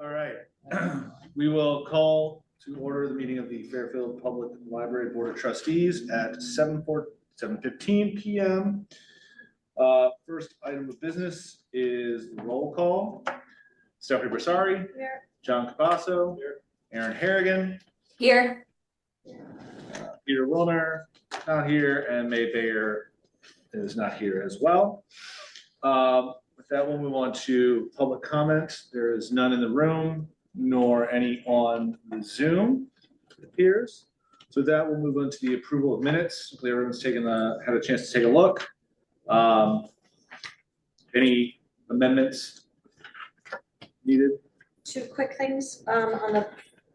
All right, we will call to order the meeting of the Fairfield Public Library Board of Trustees at 7:15 p.m. First item of business is the roll call. Stephanie Bersari. Here. John Capasso. Here. Aaron Harrigan. Here. Peter Wilner, not here, and May Bayer is not here as well. With that, we'll move on to public comment. There is none in the room, nor any on the Zoom, it appears. So with that, we'll move on to the approval of minutes. Hopefully everyone's had a chance to take a look. Any amendments needed? Two quick things. On the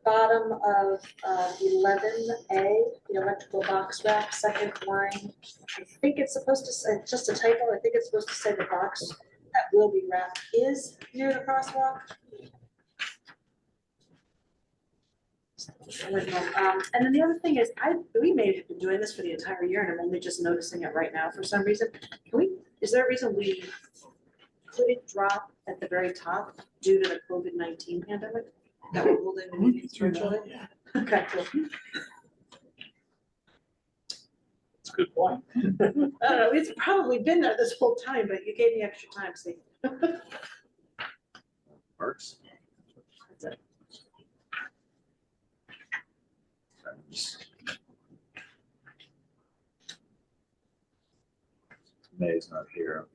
bottom of 11A, the electrical box rack, second line. I think it's supposed to say, just a typo, I think it's supposed to say the box that will be wrapped is near the crosswalk. And then the other thing is, we may have been doing this for the entire year, and I'm only just noticing it right now for some reason. Is there a reason we couldn't drop at the very top due to the COVID-19 pandemic? That we're holding the meetings virtually? Yeah. Okay, cool. That's a good point. I don't know, it's probably been there this whole time, but you gave me extra time, see? Works. That's it. May's not here.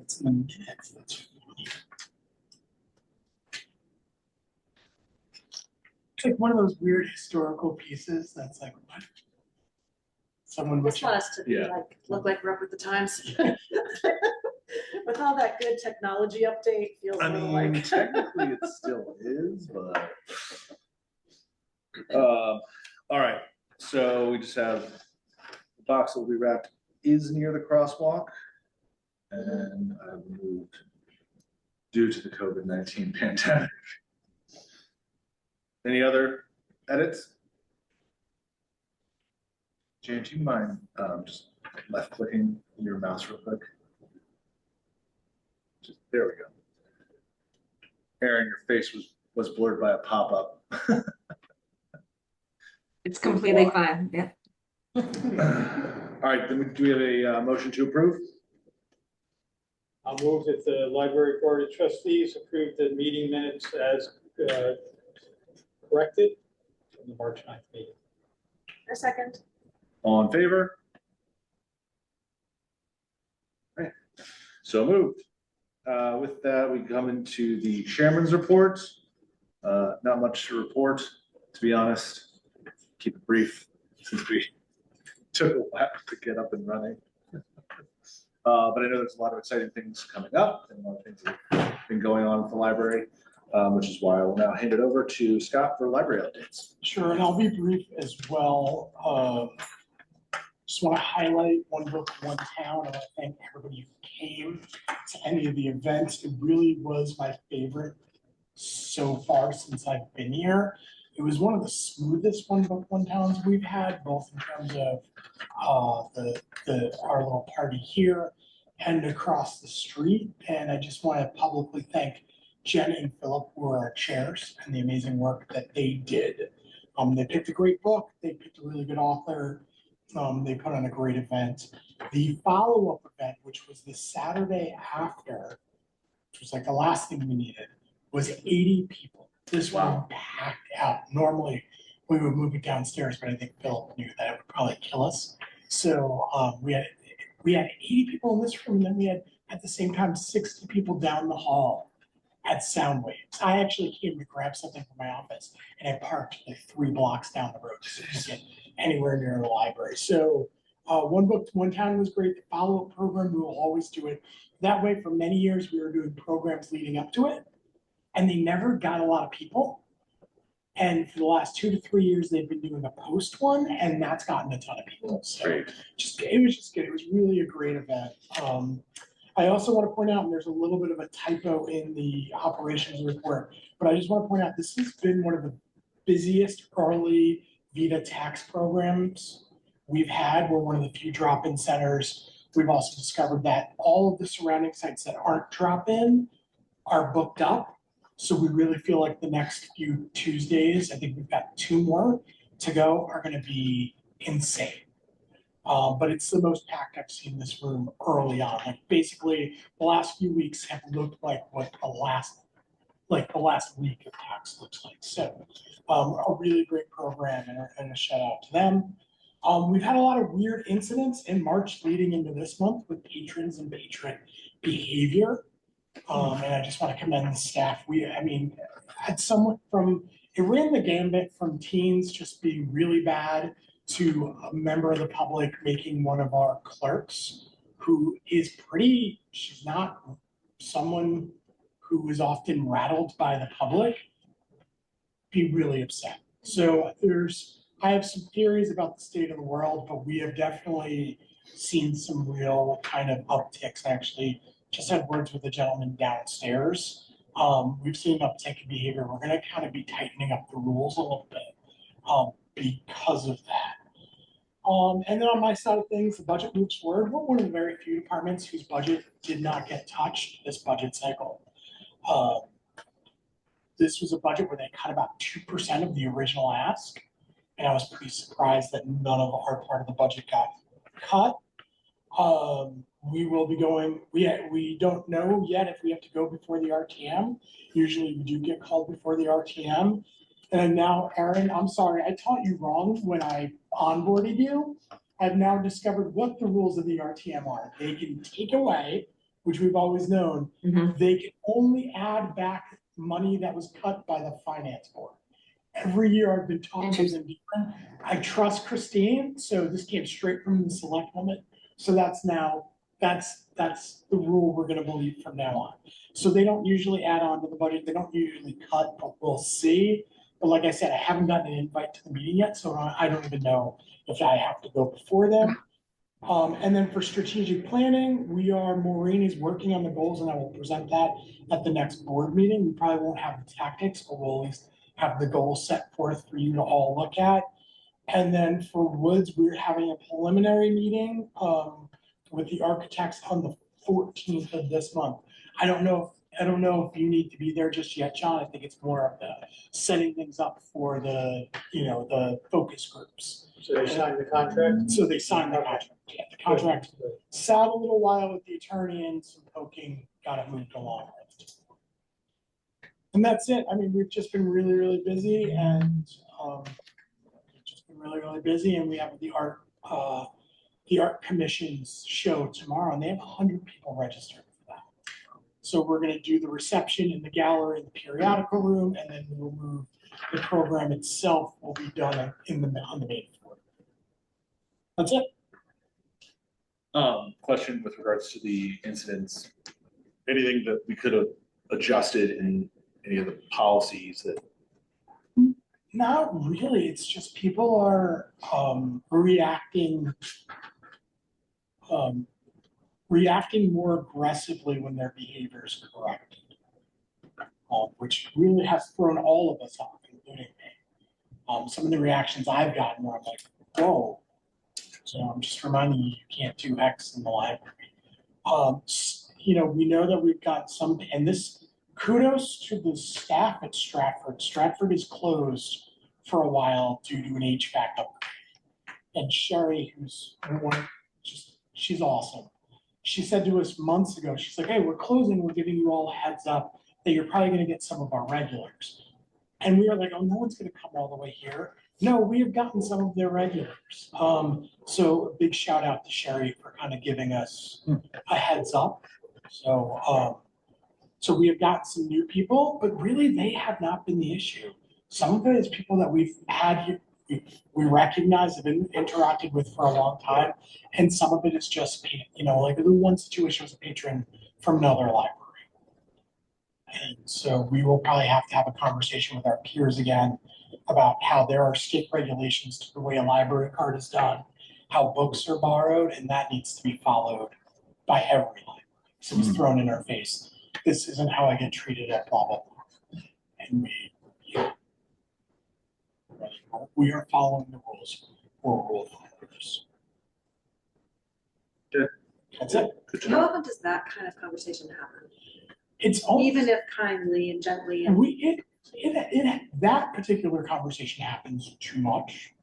It's in the minutes. That's funny. It's like one of those weird historical pieces that's like, what? Someone Just want us to be Yeah. like, look like we're up with the times. With all that good technology update, feels I a little mean, like. technically it still is, but. All right, so we just have the box that will be wrapped is near the crosswalk. And I've moved due to the COVID-19 pandemic. Any other edits? James, do you mind just left clicking your mouse real quick? There we go. Aaron, your face was blurred by a pop-up. It's completely fine, yeah. All right, then do we have a motion to approve? I'll move that the Library Board of Trustees approve the meeting minutes as corrected from the March 9th meeting. A second. All in favor? Okay. So moved. With that, we come into the chairman's report. Not much to report, to be honest. Keep it brief since we took a while to get up and running. But I know there's a lot of exciting things coming up and a lot of things that have been going on with the library, which is why I will now hand it over to Scott for library updates. Sure, and I'll be brief as well. Just want to highlight One Book, One Town, and I thank everybody who came to any of the events. It really was my favorite so far since I've been here. It was one of the smoothest One Book, One Towns we've had, both in terms of our little party here and across the street. And I just want to publicly thank Jen and Philip, who are our chairs, and the amazing work that they did. They picked a great book. They picked a really good author. They put on a great event. The follow-up event, which was the Saturday after, which was like the last thing we needed, was 80 people. This one packed out. Normally we would move it downstairs, but I think Philip knew that it would probably kill us. So we had 80 people in this room, and then we had at the same time 60 people down the hall at Sound Waves. I actually came to grab something from my office, and I parked like 3 blocks down the road to get anywhere near the library. So One Book, One Town was great. The follow-up program, we will always do it. That way, for many years, we were doing programs leading up to it, and they never got a lot of people. And for the last 2 to 3 years, they've been doing a post one, and that's gotten a ton of people. So Great. it was just good. It was really a great event. I also want to point out, and there's a little bit of a typo in the operations report, but I just want to point out, this has been one of the busiest early Vita tax programs we've had. We're one of the few drop-in centers. We've also discovered that all of the surrounding sites that aren't drop-in are booked up. So we really feel like the next few Tuesdays, I think we've got 2 more to go, are going to be insane. But it's the most packed I've seen this room early on. Like basically, the last few weeks have looked like what the last week of tax looks like. So a really great program, and a shout out to them. We've had a lot of weird incidents in March leading into this month with patrons and patron behavior. And I just want to commend the staff. Had someone it ran the gambit from teens just being really bad to a member of the public making one of our clerks who is she's not someone who is often rattled by the public, be really upset. So I have some theories about the state of the world, but we have definitely seen some real kind of upticks. I actually just had words with a gentleman downstairs. We've seen an uptick in behavior. We're gonna kind of be tightening up the rules a little bit because of that. And then on my side of things, the budget moves forward. We're one of the very few departments whose budget did not get touched this budget cycle. This was a budget where they cut about 2% of the original ask. And I was pretty surprised that none of our part of the budget got cut. We will be going, we don't know yet if we have to go before the RTM. Usually we do get called before the RTM. And now, Aaron, I'm sorry, I taught you wrong when I onboarded you. I've now discovered what the rules of the RTM are. They can take away, which we've always known. They can only add back money that was cut by the finance board. Every year I've been taught something different. I trust Christine, so this came straight from the select woman. So that's the rule we're gonna believe from now on. So they don't usually add on to the budget, they don't usually cut, but we'll see. But like I said, I haven't gotten an invite to the meeting yet, so I don't even know if I have to go before them. And then for strategic planning, Maureen is working on the goals, and I will present that at the next board meeting. We probably won't have the tactics, but we'll at least have the goals set forth for you to all look at. And then for Woods, we're having a preliminary meeting with the architects on the 14th of this month. I don't know if you need to be there just yet, John. I think it's more of the setting things up for the focus groups. So they signed the contract? So they signed the contract. Yeah, the contract sat a little while with the attorney and some poking, got it moved along. And that's it. I mean, we've just been really, really busy, and we have the art commission's show tomorrow, and they have 100 people registered for that. So we're gonna do the reception in the gallery, the periodical room, and then we'll move the program itself will be done on the main floor. That's it. Question with regards to the incidents. Anything that we could have adjusted in any of the policies that? Not really. It's just people are reacting more aggressively when their behavior is corrected, which really has thrown all of us off, including me. Some of the reactions I've gotten where I'm like, whoa. So I'm just reminding you can't do X in the library. We know that we've got some, and this, kudos to the staff at Stratford. Stratford is closed for a while due to an HVAC upgrade. And Sherry, she's awesome. She said to us months ago, she's like, hey, we're closing, we're giving you all a heads up that you're probably gonna get some of our regulars. And we were like, oh, no one's gonna come all the way here. No, we have gotten some of their regulars. So a big shout out to Sherry for kind of giving us a heads up. So we have gotten some new people, but really they have not been the issue. Some of it is people that we've had here, we recognize have been interacted with for a long time. And some of it is just, like the one situation was a patron from another library. And so we will probably have to have a conversation with our peers again about how there are state regulations to the way a library card is done, how books are borrowed, and that needs to be followed by every library. So it was thrown in our face. This isn't how I get treated at blah, blah, blah. And we are following the rules. We're rule followers. Good. That's it. Good to How know. often does that kind of conversation happen? It's almost, Even if kindly and gently and and. that particular conversation happens too much.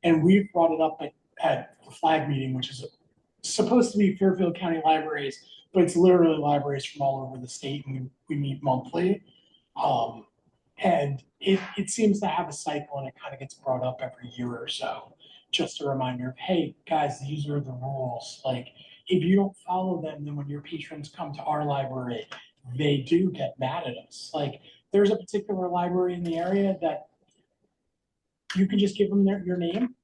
And we've brought it up at the flag meeting, which is supposed to be Fairfield County Libraries, but it's literally libraries from all over the state, and we meet monthly. And it seems to have a cycle, and it kind of gets brought up every year or so. Just a reminder of, hey, guys, these are the rules. Like, if you don't follow them, then when your patrons come to our library, they do get mad at us. Like, there's a particular library in the area that you can just give them your name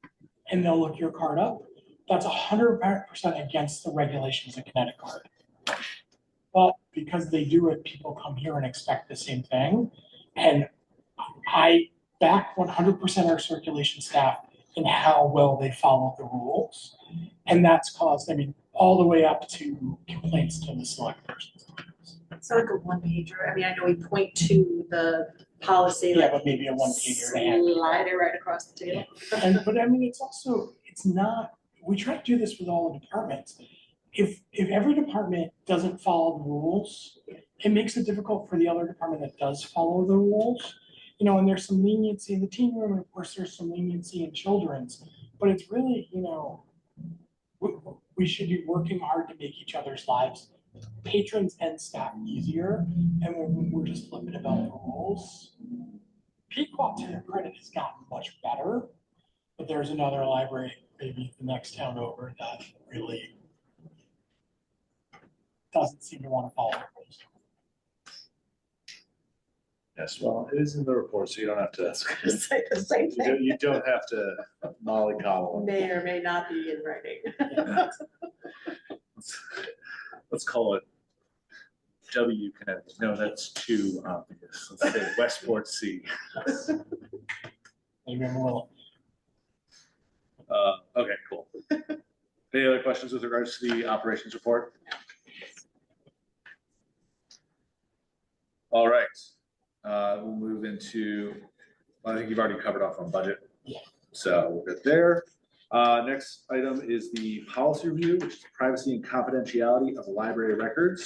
and they'll look your card up. That's 100% against the regulations of Connecticut. But because they do it, people come here and expect the same thing. And I back 100% our circulation staff in how well they follow the rules. And that's caused, I mean, all the way up to complaints to the select person. It's not like a one pager. I mean, I know we point to the policy, Yeah, like but maybe a one pager. they have. slide it right across the table. But I mean, it's not, we try to do this with all the departments. If every department doesn't follow the rules, it makes it difficult for the other department that does follow the rules. You know, and there's some leniency in the teen room, and of course, there's some leniency in children's, but it's really, you know, we should be working hard to make each other's lives, patrons and staff, easier. And when we're just flipping about the rules, Pequot, to their credit, has gotten much better. But there's another library, maybe the next town over, that really doesn't seem to want to follow the rules. Yes, well, it is in the report, so you don't have to, Say the same thing. you don't have to mollycoddle. May or may not be in writing. Let's call it W Connecticut. No, that's too obvious. Let's say Westport C. Maybe I'm a little. Okay, cool. Any other questions with regards to the operations report? All right, we'll move into, I think you've already covered off on budget. Yeah. So we're good there. Next item is the policy review, which is privacy and confidentiality of library records.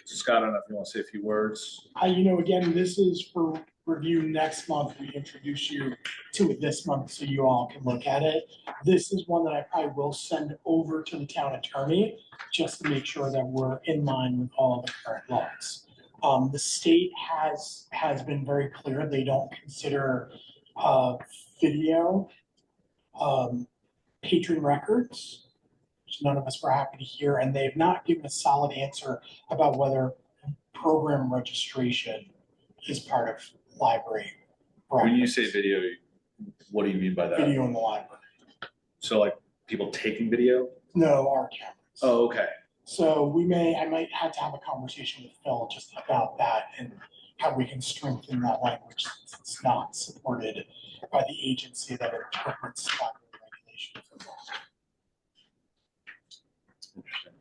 So Scott, I don't know if you want to say a few words. You know, again, this is for review next month. We introduce you to it this month so you all can look at it. This is one that I probably will send over to the town attorney just to make sure that we're in line with all of the current laws. The state has been very clear. They don't consider video patron records, which none of us were happy to hear, and they've not given a solid answer about whether program registration is part of library When you records. say video, what do you mean by that? Video in the library. So like people taking video? No, our cameras. Oh, okay. So I might have to have a conversation with Phil just about that and how we can strengthen that language since it's not supported by the agency that interprets library regulations and law. Interesting.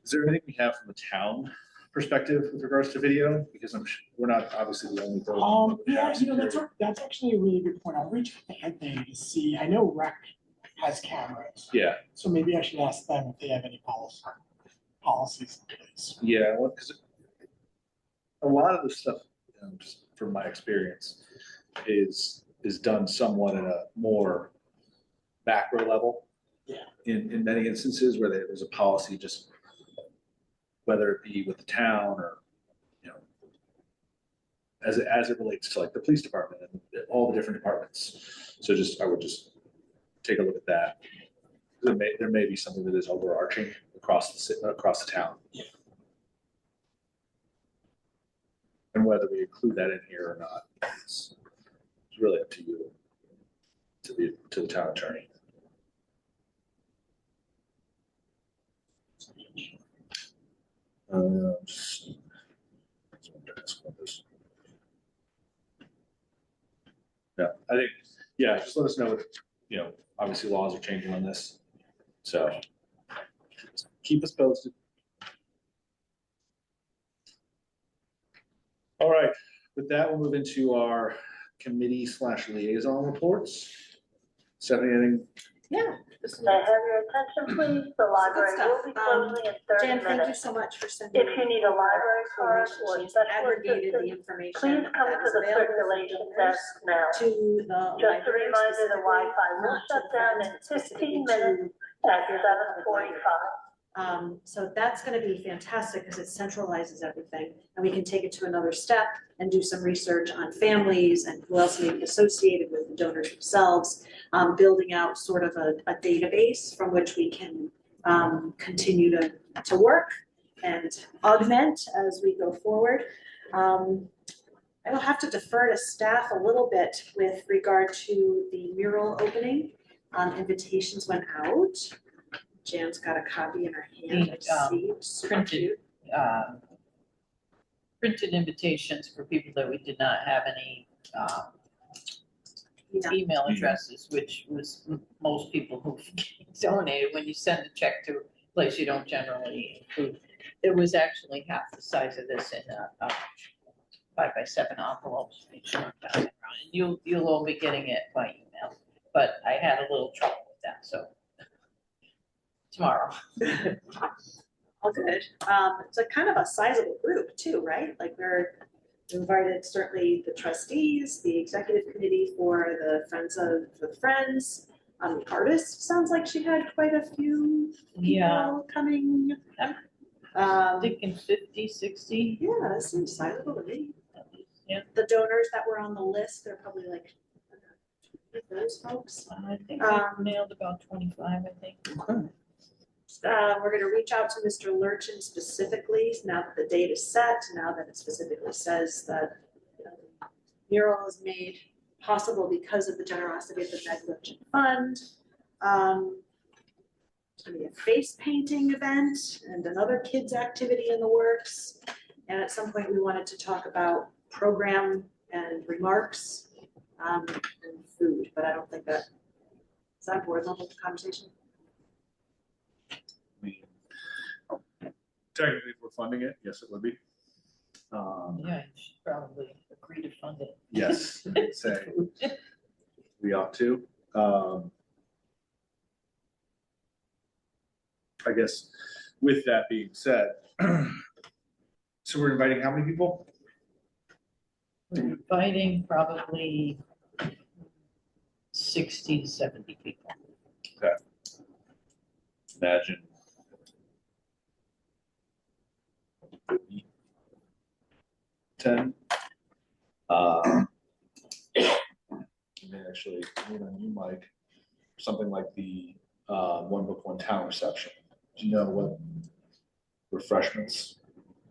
Is there anything we have from the town perspective with regards to video? Because we're not obviously the only. building that Yeah, has you know, security. that's actually a really good point. I'll reach out to Anthony to see, I know Rec has cameras. Yeah, So maybe I should ask them if they have any policies in place. yeah, well, because a lot of the stuff, just from my experience, is done somewhat at a more macro level. Yeah. In many instances where there's a policy, just whether it be with the town or, you know, as it relates to like the police department and all the different departments. So I would just take a look at that. There may be something that is overarching across the town. Yeah. And whether we include that in here or not, it's really up to you, to the town attorney. Yeah, I think, yeah, just let us know, you know, obviously laws are changing on this, so keep us posted. All right, with that, we'll move into our committee / liaison reports. Stephanie, anything? Yeah. May I have your attention, please? The library will be closing in 30 Jan, thank you minutes. so much for sending. If you need a library card or She's special aggregated the assistance, information please come that to is the available for circulation donors desk now. to the Just a library reminder, the specifically, Wi-Fi will not to shut the down friends, in but specifically 15 to minutes the at Fairfield Public Library. 7:45. So that's gonna be fantastic because it centralizes everything and we can take it to another step and do some research on families and who else may be associated with the donors themselves. Building out sort of a database from which we can continue to work and augment as we go forward. I will have to defer to staff a little bit with regard to the mural opening. Invitations went out. Jan's got a copy in her hand, I see, it's super printed. cute. Printed invitations for people that we did not have any Yeah. email addresses, which was most people who donated. When you send a check to a place you don't generally include, it was actually half the size of this in a 5x7 envelopes. And you'll all be getting it by email, but I had a little trouble with that, so tomorrow. All good. It's a kind of a sizable group too, right? Like we're invited certainly the trustees, the executive committee for the Friends. The artist, sounds like she had quite a few Yeah, people coming. I'm thinking 50, 60. Yeah, that seems sizable to me. At least. Yeah, The donors that were on the list, they're probably like those folks. I think I nailed about 25, I think. We're gonna reach out to Mr. Lurchin specifically, now that the date is set, now that it specifically says that you know, the mural is made possible because of the generosity of the Meg Lurchin Fund. There's gonna be a face painting event and another kids activity in the works. And at some point, we wanted to talk about program and remarks, and food, but I don't think that, is that a board level conversation? Technically, if we're funding it, yes, it would be. Yeah, you should probably agree to fund it. Yes, say we ought to. I guess with that being said, so we're inviting how many people? We're inviting probably 60 to 70 people. Imagine. 10. Actually, on you, Mike, something like the One Book, One Town reception. Do you know what refreshments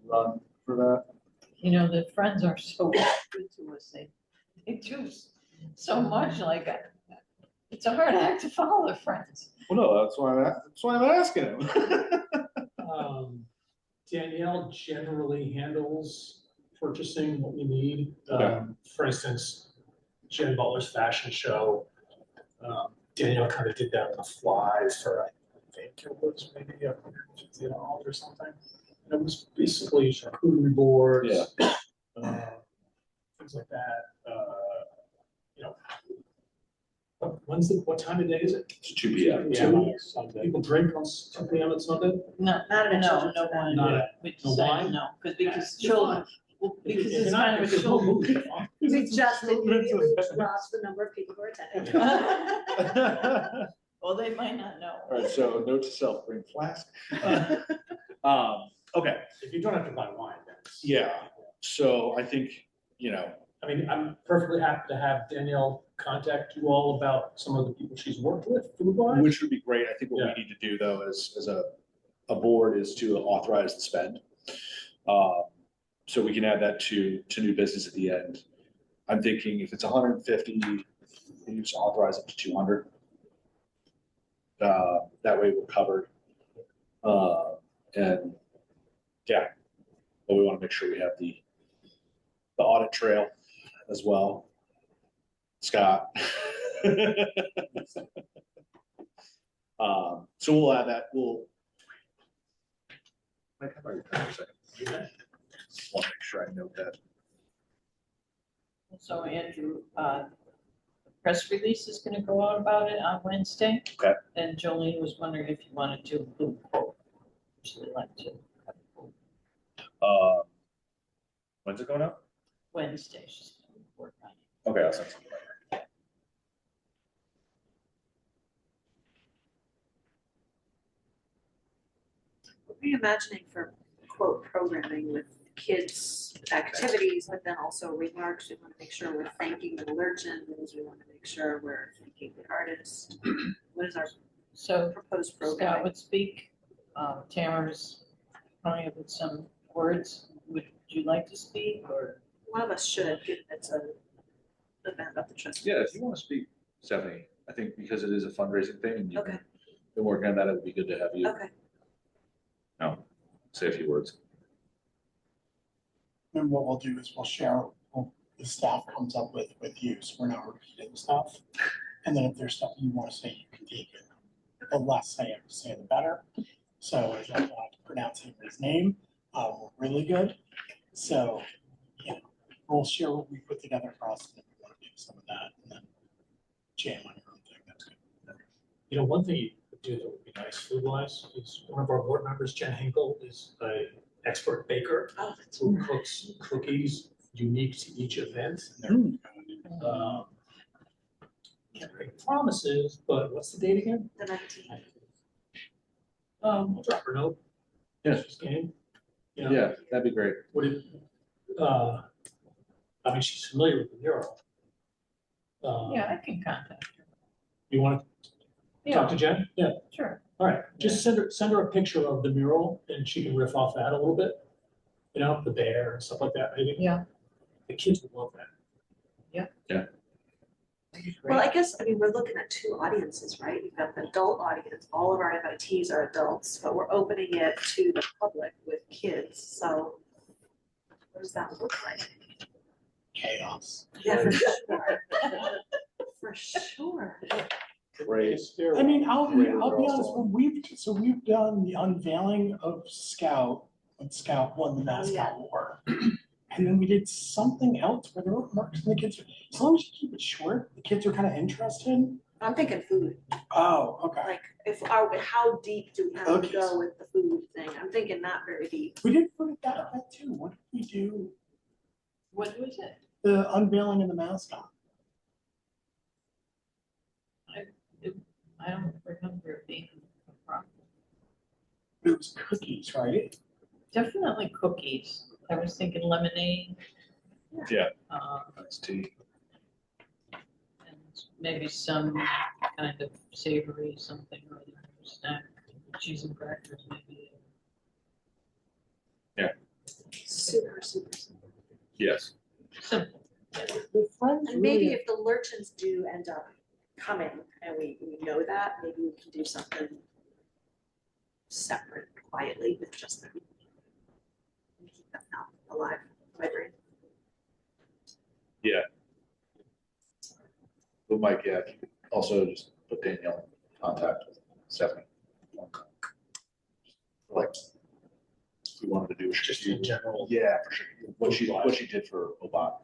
run for that? You know, the Friends are so good to us. They do so much, like, it's a hard act to follow the Friends. Well, no, that's why I'm asking him. Danielle generally handles purchasing what we need. Okay. For instance, Jen Butler's fashion show, Danielle kind of did that on the fly for, I think it was maybe $150 or something. And it was basically charcuterie boards, things like that. You know, what time of day is it? It's 2 p.m. Yeah, people drink on 2 p.m. on Sunday? No, Not at a no children's event. wine. Not We no decided wine? no, because Yeah, children, well, because If it's you're not- kind of if a there's no children. movie, fine. We just Children's immediately event. dropped the number of people who are attending. Well, they might not know. All right, so note to self, bring flask. Okay, If you don't have to buy wine, then. yeah, so I think, you know, I mean, I'm perfectly happy to have Danielle contact you all about some of the people she's worked with, food wise. which would be great. I think what Yeah. we need to do though, as a board, is to authorize the spend. So we can add that to new business at the end. I'm thinking if it's 150, you just authorize it to 200. That way we're covered. And yeah, but we want to make sure we have the audit trail as well. Scott. So we'll add that, we'll. Mike, how about your time for a second? Just want to make sure I note that. So Andrew, the press release is gonna go out about it on Wednesday. Okay. And Jolene was wondering if you wanted to include a quote. Usually like to have a quote. When's it going out? Wednesday, she's gonna work on it. Okay, I'll send something. Reimagining for quote programming with kids' activities, but then also remarks. We want to make sure we're thanking the Lurchins. We want to make sure we're thanking the artists. What is our So proposed Scott programming? would speak, Tamara's coming up with some words. Would you like to speak or? One of us should, given it's a event about the trustees. Yeah, if you want to speak, Stephanie, I think because it is a fundraising thing and you've Okay, been working on that, it would be good to have you, okay. say a few words. And what we'll do is we'll share what the staff comes up with you, so we're not repeating stuff. And then if there's stuff you want to say, you can take it. The less I have to say, the better. So as I'm not pronouncing his name, we're really good. So, you know, we'll share what we put together for us, and if we want to do some of that, and then jam on your own thing, that's good. You know, one thing you could do that would be nice food wise is one of our board members, Jen Hinkle, is an expert baker Oh, that's who cooks cookies unique to each event. And Can't make promises, but what's the date again? the 19th. I'll drop her a note. Yeah. She's game. You know, Yeah, that'd be great. Would it, I mean, she's familiar with the mural. Yeah, I can contact her. You want to talk to Jen? Yeah. Sure. All right, just send her a picture of the mural and she can riff off that a little bit. You know, the bear and stuff like that, maybe. Yeah. The kids would love that. Well, I guess, I mean, we're looking at two audiences, right? You've got the adult audience, all of our invitees are adults, but we're opening it to the public with kids, so what does that look like? chaos. Yeah, for sure. For sure. Great. I mean, I'll be Great honest, overall. we've done the unveiling of Scout, when Scout won the mascot Yeah. war. And then we did something else where there were marks and the kids, as long as you keep it short, the kids are kind of interested. I'm thinking food, Oh, okay. like how deep do we have to Okay. go with the food thing? I'm thinking not very deep. We did put that event too. What did we do? What was it? The unveiling of the mascot. I don't remember it being a problem. It was cookies, right? Definitely cookies. I was thinking lemonade. Yeah. And tea. maybe some kind of savory something or other snack, cheese and crackers maybe. Super, super simple. Yes. Simple. The friends And maybe really, if the Lurchins do end up coming and we know that, maybe we can do something separate quietly with just them. And keep them out alive, vibrant. But Mike, yeah, if you could also just put Danielle in contact with Stephanie. Like, if we wanted to do. Just in general. Yeah, for sure. What she did for Obama.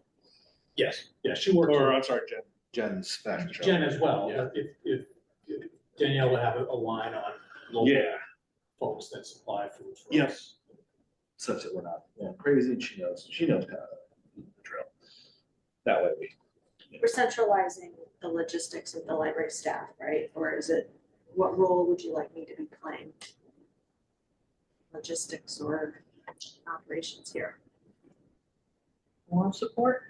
Yes, yeah, she worked. Or, with I'm sorry, Jen's fashion show. Jen as well, Yeah. if Danielle would have a line on local Yeah, folks that supply food for Yep. us. such that we're not going crazy and she knows how to do the drill. That way we. We're centralizing the logistics of the library staff, right? Or is it, what role would you like me to be playing? Logistics or operations here? More support?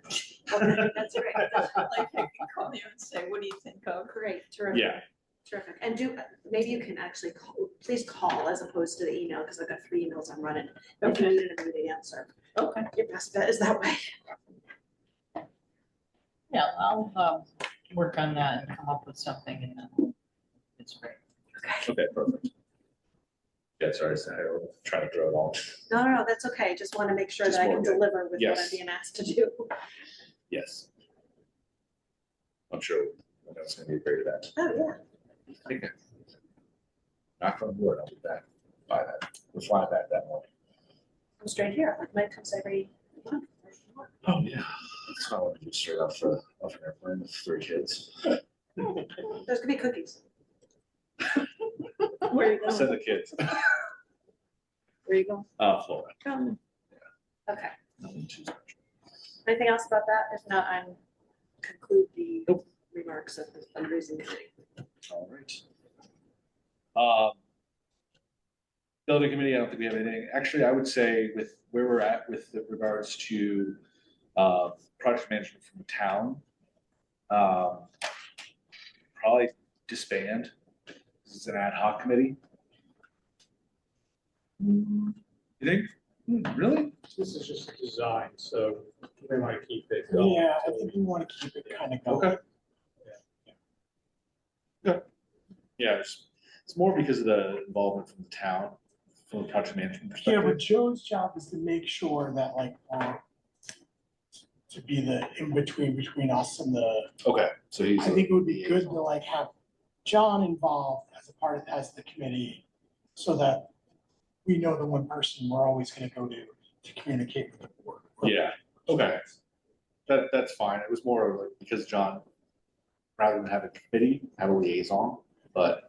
Okay, that's great. Like I can call you and say, what do you think of? Great, terrific. Yeah. Terrific. And maybe you can actually call, please call as opposed to the email, because I've got 3 emails I'm running. If you need an immediate answer, Okay. your best bet is that way. Yeah, I'll work on that and come up with something and then it's great. Okay, perfect. Yeah, sorry, I'm trying to throw it all. No, that's okay. Just want to make sure Just that I more can good. deliver with what I'm Yes. being asked to do. Yes. I'm sure that's gonna be a great event. Oh, yeah. I think, knock on wood, I'll be back by that. We'll fly back that morning. I'm straight here. Mike comes every month. Oh, yeah. That's not what I do straight off an airplane with 3 kids. There's gonna be cookies. Where you Send going? the kids. Where you going? Florida. Okay. Nothing too special. Anything else about that? If not, I'm conclude the remarks of the fundraising committee. All right. Building committee, I don't think we have anything. Actually, I would say with where we're at with regards to project management from the town, probably disband. This is an ad hoc committee. You think? Really? This is just a design, so we might keep it going. Yeah, I think we want to keep it kind of going. Okay. Yeah, it's more because of the involvement from the town, from the project management Yeah, but perspective. Joe's job is to make sure that like, to be the in-between between us and the, Okay, so he's. I think it would be good to like have John involved as a part of, as the committee, so that we know the one person we're always gonna go to communicate with the board. Yeah, okay. That's fine. It was more like because John, rather than have a committee, have a liaison, but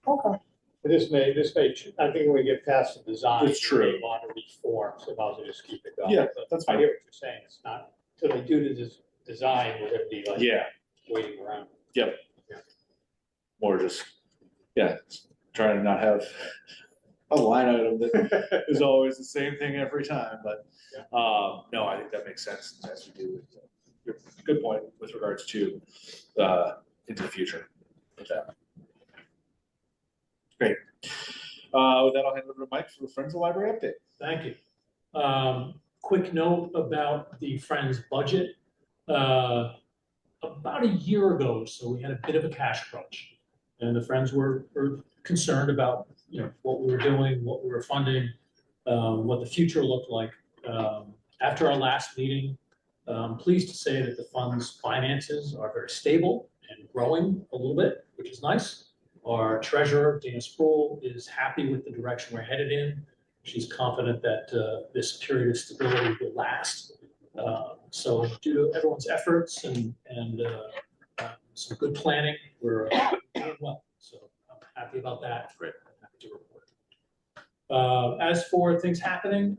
Okay. This may, I think when we get past the design. It's true. We may want to reform, so might as well just keep it going. Yeah, But that's I fine. hear what you're saying, it's not, till they do the design, we're gonna be like. Yeah, Waiting around. more just, yeah, trying to not have a line item that is always the same thing every time, but, no, I think that makes sense as we do. Good point with regards to, into the future with that. Great. With that, I'll hand it over to Mike for the Friends of the Library update. Thank you. Quick note about the Friends budget. About a year ago, so we had a bit of a cash crunch. And the Friends were concerned about, what we were doing, what we were funding, what the future looked like. After our last meeting, I'm pleased to say that the fund's finances are very stable and growing a little bit, which is nice. Our treasurer, Dana Sproul, is happy with the direction we're headed in. She's confident that this period of stability will last. So due to everyone's efforts and some good planning, we're doing well. So I'm happy about that. Great. I'm happy to report. As for things happening,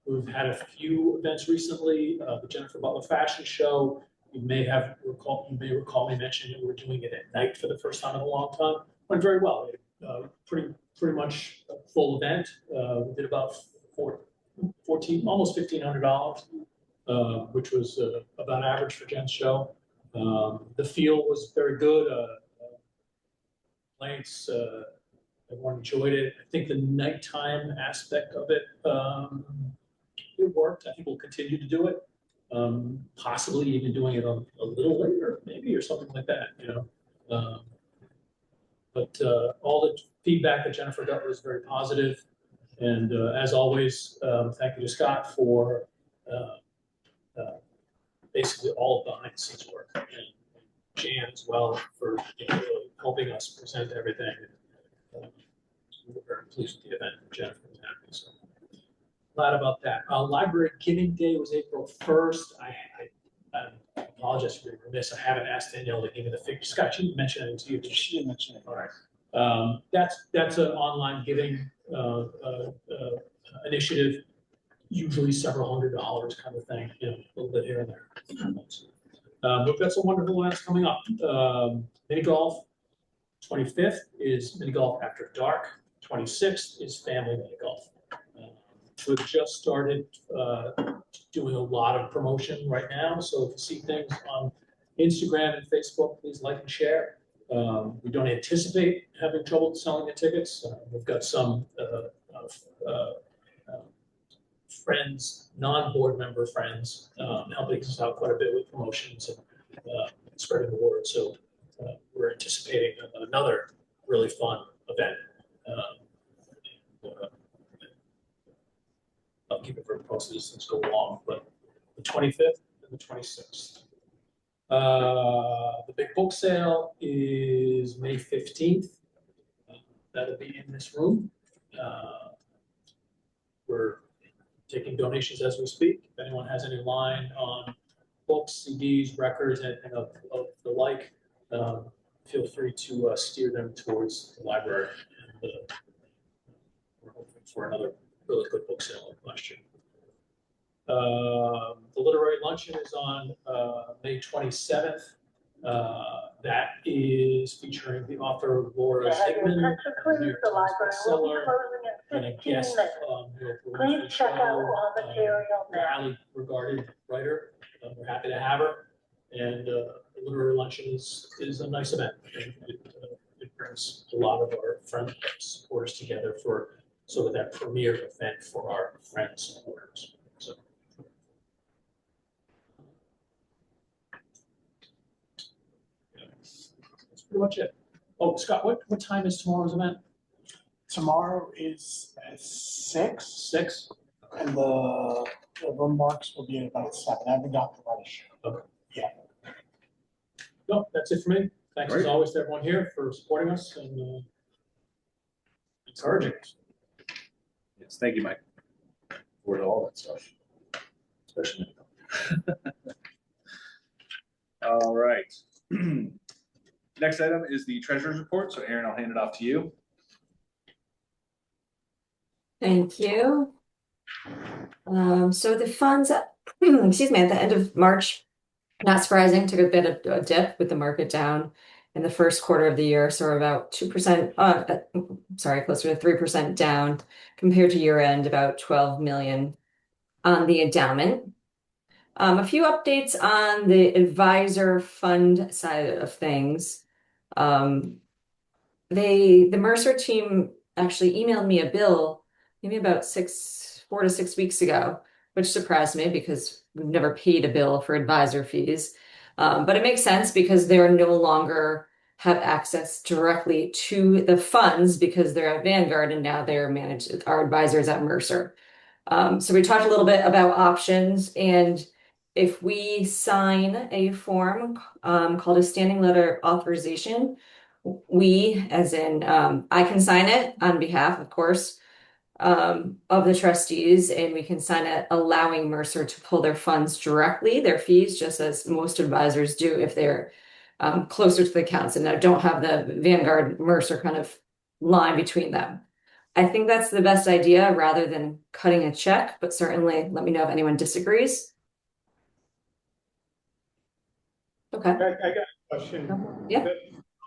we've had a few events recently. The Jennifer Butler Fashion Show. You may recall me mentioning that we're doing it at night for the first time in a long time. Went very well. Pretty much a full event. We did about almost $1,500, which was about average for Jen's show. The feel was very good. Lights, everyone enjoyed it. I think the nighttime aspect of it, it worked. I think we'll continue to do it. Possibly even doing it a little later, maybe, or something like that, But all the feedback that Jennifer got was very positive. And as always, thank you to Scott for basically all of the behind the scenes work, and Jan as well for really helping us present everything. We were very pleased with the event. Jennifer was happy, so glad about that. Library Giving Day was April 1st. I apologize for being remiss. I haven't asked Danielle to give me the figure. Scott, you mentioned it to you. She didn't mention it. All right. That's an online giving initiative, usually several $100s kind of thing, a little bit here and there. We've got some wonderful events coming up. Mini golf, 25th is mini golf after dark. 26th is family mini golf. We've just started doing a lot of promotion right now. So if you see things on Instagram and Facebook, please like and share. We don't anticipate having trouble selling the tickets. We've got some friends, non-board member friends, helping us out quite a bit with promotions and spreading the word. So we're anticipating another really fun event. I'll keep it very posted as things go along, but the 25th and the 26th. The big book sale is May 15th. That'll be in this room. We're taking donations as we speak. If anyone has any line on books, CDs, records, anything of the like, feel free to steer them towards the library. And, we're hoping for another really good book sale like last year. The literary luncheon is on May 27th. That is featuring the author Laura May I have your Sigmund, attention, please? New York The Times library will be bestseller, closing in and a 15 guest minutes. who will bring Please the check out show, all material a now. highly regarded writer. We're happy to have her, and the literary luncheon is a nice event. It brings a lot of our friends, supporters together for sort of that premier event for our friends and supporters. So. That's pretty much it. Oh, Scott, what time is tomorrow's event? Tomorrow is at 6, 6? and the remarks will be at about 7. I haven't got the right show. No, that's it for me. Thanks as Great. always to everyone here for supporting us and encouraging us. Yes, thank you, Mike. For all that stuff. Especially. All right. Next item is the treasurer's report. So Aaron, I'll hand it off to you. Thank you. So the funds, excuse me, at the end of March, not surprising, took a bit of a dip with the market down in the first quarter of the year. So we're about 2%, closer to 3% down compared to year end, about 12 million on the endowment. A few updates on the advisor fund side of things. The Mercer team actually emailed me a bill maybe about 4 to 6 weeks ago, which surprised me because we've never paid a bill for advisor fees. But it makes sense because they're no longer have access directly to the funds because they're at Vanguard and now they're managed, our advisors at Mercer. So we talked a little bit about options, and if we sign a form called a standing letter of authorization, we, as in I can sign it on behalf, of course, of the trustees, and we can sign it allowing Mercer to pull their funds directly, their fees, just as most advisors do if they're closer to the accounts and don't have the Vanguard Mercer kind of line between them. I think that's the best idea rather than cutting a check, but certainly let me know if anyone disagrees. Okay. I got a question. Yeah.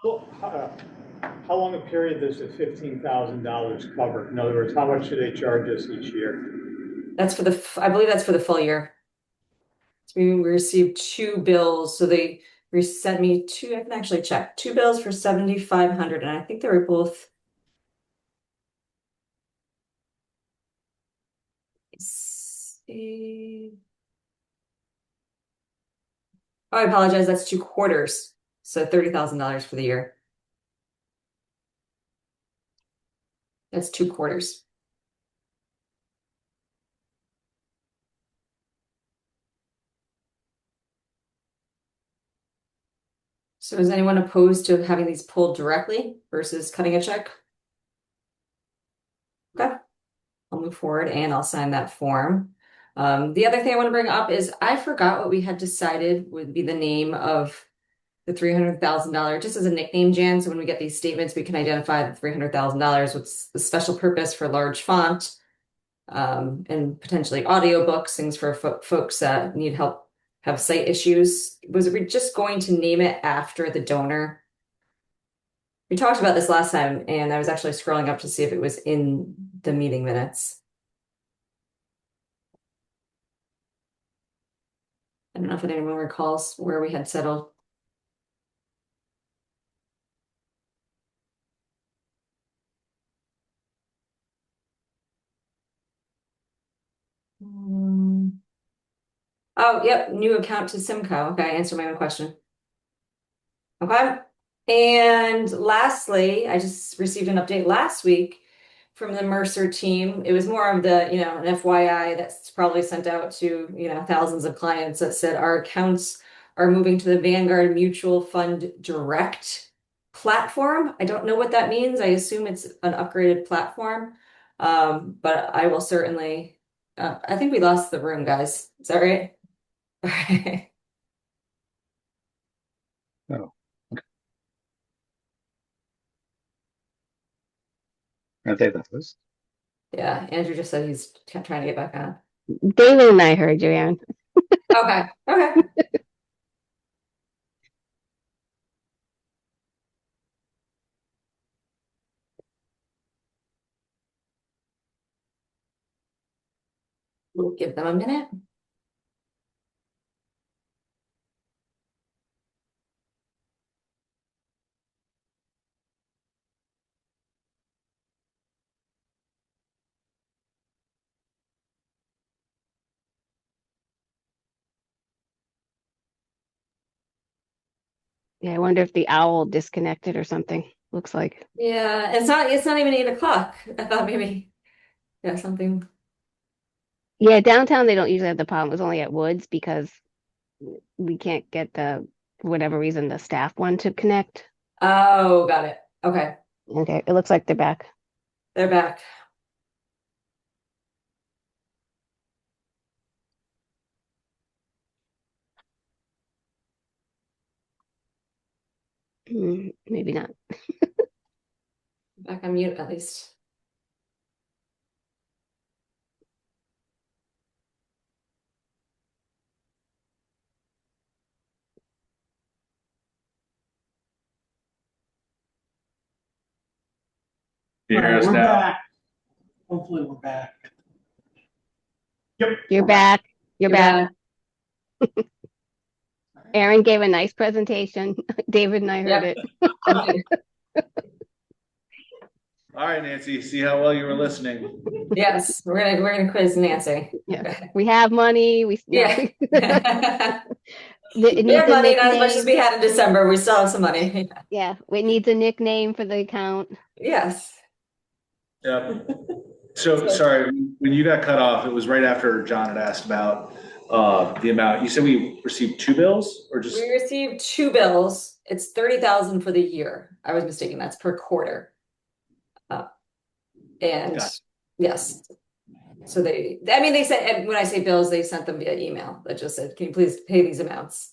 Well, how long a period does the $15,000 cover? In other words, how much do they charge us each year? That's for I believe that's for the full year. So we received 2 bills, so they sent me 2, I can actually check, 2 bills for 7,500, and I think they were both see. Oh, I apologize, that's 2 quarters. So $30,000 for the year. That's 2 quarters. So is anyone opposed to having these pulled directly versus cutting a check? Okay, I'll move forward and I'll sign that form. The other thing I want to bring up is I forgot what we had decided would be the name of the $300,000, just as a nickname, Jan. So when we get these statements, we can identify the $300,000, what's the special purpose for large font, and potentially audiobooks, things for folks that need help, have sight issues. Was we just going to name it after the donor? We talked about this last time, and I was actually scrolling up to see if it was in the meeting minutes. I don't know if anyone recalls where we had settled. Oh, yep, new account to Simco. Okay, answer my own question. Okay. And lastly, I just received an update last week from the Mercer team. It was more of the, an FYI that's probably sent out to, thousands of clients that said our accounts are moving to the Vanguard Mutual Fund Direct platform. I don't know what that means. I assume it's an upgraded platform. But I will certainly, I think we lost the room, guys. Is that right? Okay. Oh, okay. Aren't they those? Yeah, Andrew just said he's trying to get back on. David and I heard you, Aaron. Okay, okay. We'll give them a minute. Yeah, I wonder if the owl disconnected or something. Looks like. Yeah, it's not even 8 o'clock. I thought maybe, yeah, something. Yeah, downtown they don't usually have the problem. It was only at Woods because we can't get for whatever reason, the staff one to connect. Oh, got it. Okay, Okay, it looks like they're back. they're back. Maybe not. Back on mute at least. Can you hear us We're now? back. Hopefully we're back. You're back. You're You're back. back. Aaron gave a nice presentation. David and I heard Yep. it. All right, Nancy, see how well you were listening. Yes, we're gonna quiz Nancy. Yeah. We have money. Yeah. It We needs have a money, not as much as nickname. we had in December. We still have some money. Yeah, it needs a nickname for the account. Yes. Yep. So, sorry, when you got cut off, it was right after John had asked about the amount. You said we received 2 bills or just? We received 2 bills. It's 30,000 for the year. I was mistaken. That's per quarter. And Gotcha. yes. So they sent, when I say bills, they sent them via email that just said, can you please pay these amounts?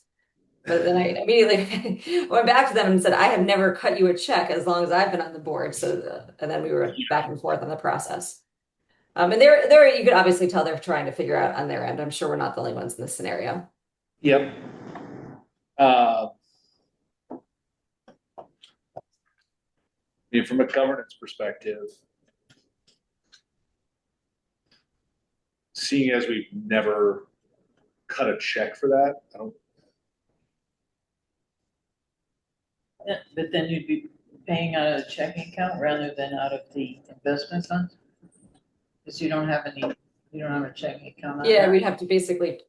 But then I immediately went back to them and said, I have never cut you a check as long as I've been on the board. And then we were back and forth on the process. And they're you could obviously tell they're trying to figure out on their end. I'm sure we're not the only ones in this scenario. Yep. I mean, from a governance perspective, seeing as we've never cut a check for that, I don't. Yeah, but then you'd be paying out of the checking account rather than out of the investment fund? Because you don't have a checking account on Yeah, that. we'd have to basically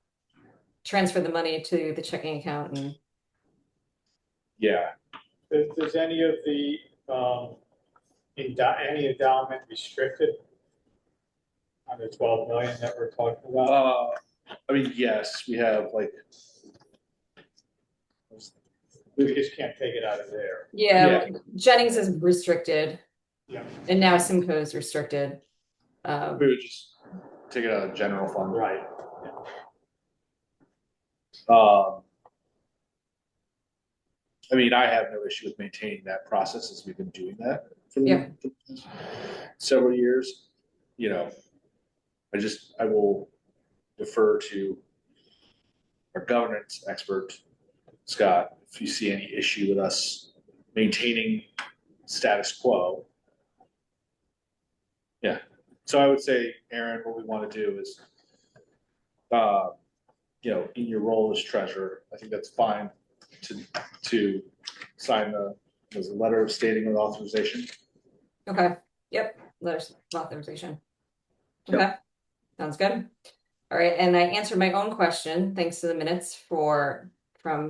transfer the money to the checking account and Yeah. Does any of the, any endowment restricted on the 12 million that we're talking about? I mean, yes, we have like. We just can't take it out of there. yeah, Jennings is restricted. Yeah. And now Simcoe is restricted. We would just take it out of general fund. Right. I mean, I have no issue with maintaining that process as we've been doing that for several years. You know, I will defer to our governance expert, Scott, if you see any issue with us maintaining status quo. Yeah. So I would say, Aaron, what we want to do is, in your role as treasurer, I think that's fine to sign the letter stating of authorization. Okay. Yep. Letters of authorization. Okay. Sounds good. All right. And I answered my own question thanks to the minutes from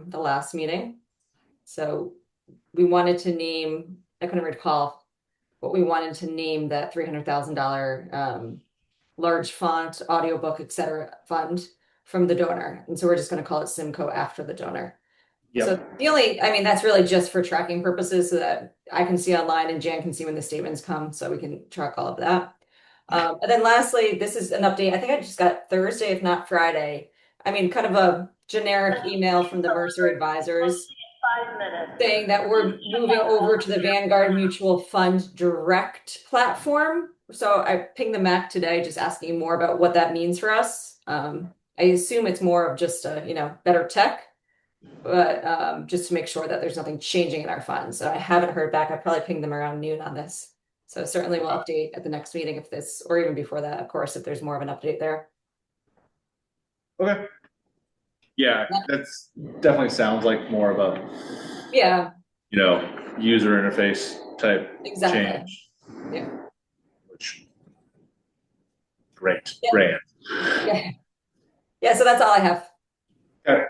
the last meeting. So we wanted to name, I couldn't recall what we wanted to name that $300,000 large font audiobook, etc. fund. from the donor. And so we're just going to call it Simcoe after the donor. Yep. So I mean, that's really just for tracking purposes so that I can see online and Jan can see when the statements come so we can track all of that. And then lastly, this is an update. I think I just got Thursday, if not Friday. I mean, kind of a generic email from the Mercer advisors 5 minutes. saying that we're moving over to the Vanguard Mutual Fund Direct platform. So I pinged the Mac today, just asking more about what that means for us. I assume it's more of just a, better tech, but just to make sure that there's nothing changing in our funds. So I haven't heard back. I probably pinged them around noon on this. So certainly we'll update at the next meeting if this, or even before that, of course, if there's more of an update there. Okay. Yeah, that's definitely sounds like more of a, Yeah, user interface type exactly. change. Yeah. Which, great, Yeah. grand. Yeah. Yeah, so that's all I have. Okay.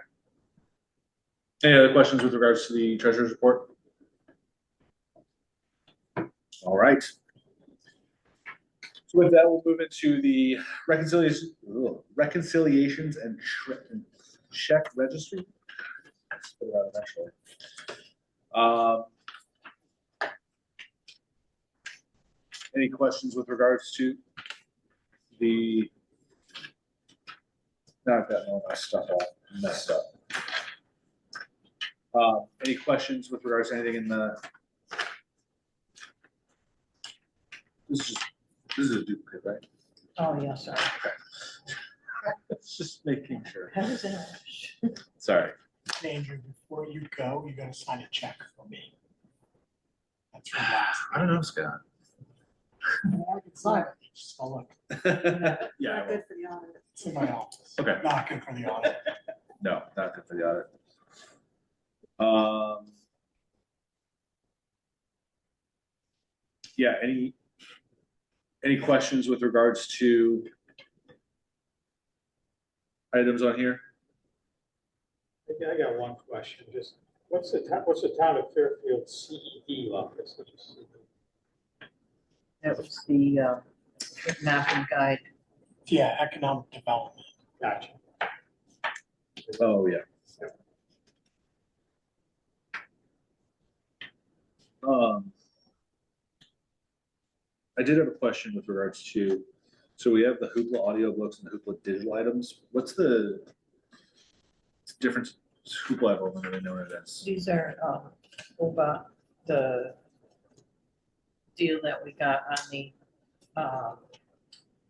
Any other questions with regards to the treasurer's report? All right. So with that, we'll move into the reconciliations and check registry. Let's put it out eventually. Any questions with regards to the? Now I've got all my stuff all messed up. Any questions with regards to anything in the? This is a duplicate, right? Oh, yeah, sorry. It's just making sure. How does that? Sorry. Andrew, before you go, you gotta sign a check for me. That's from last. I don't know, Scott. I can sign it, just go look. Yeah. Not good for the audit. It's in my office. Okay. Not good for the audit. No, not good for the audit. Yeah, any questions with regards to items on here? I got one question, just, what's the town of Fairfield CED office? That was the mapping guide. Yeah, economic development. Gotcha. Oh, yeah. I did have a question with regards to, so we have the Hoopla audiobooks and the Hoopla digital items. What's the difference? Hoopla, I've only really known it as. These are over the deal that we got on the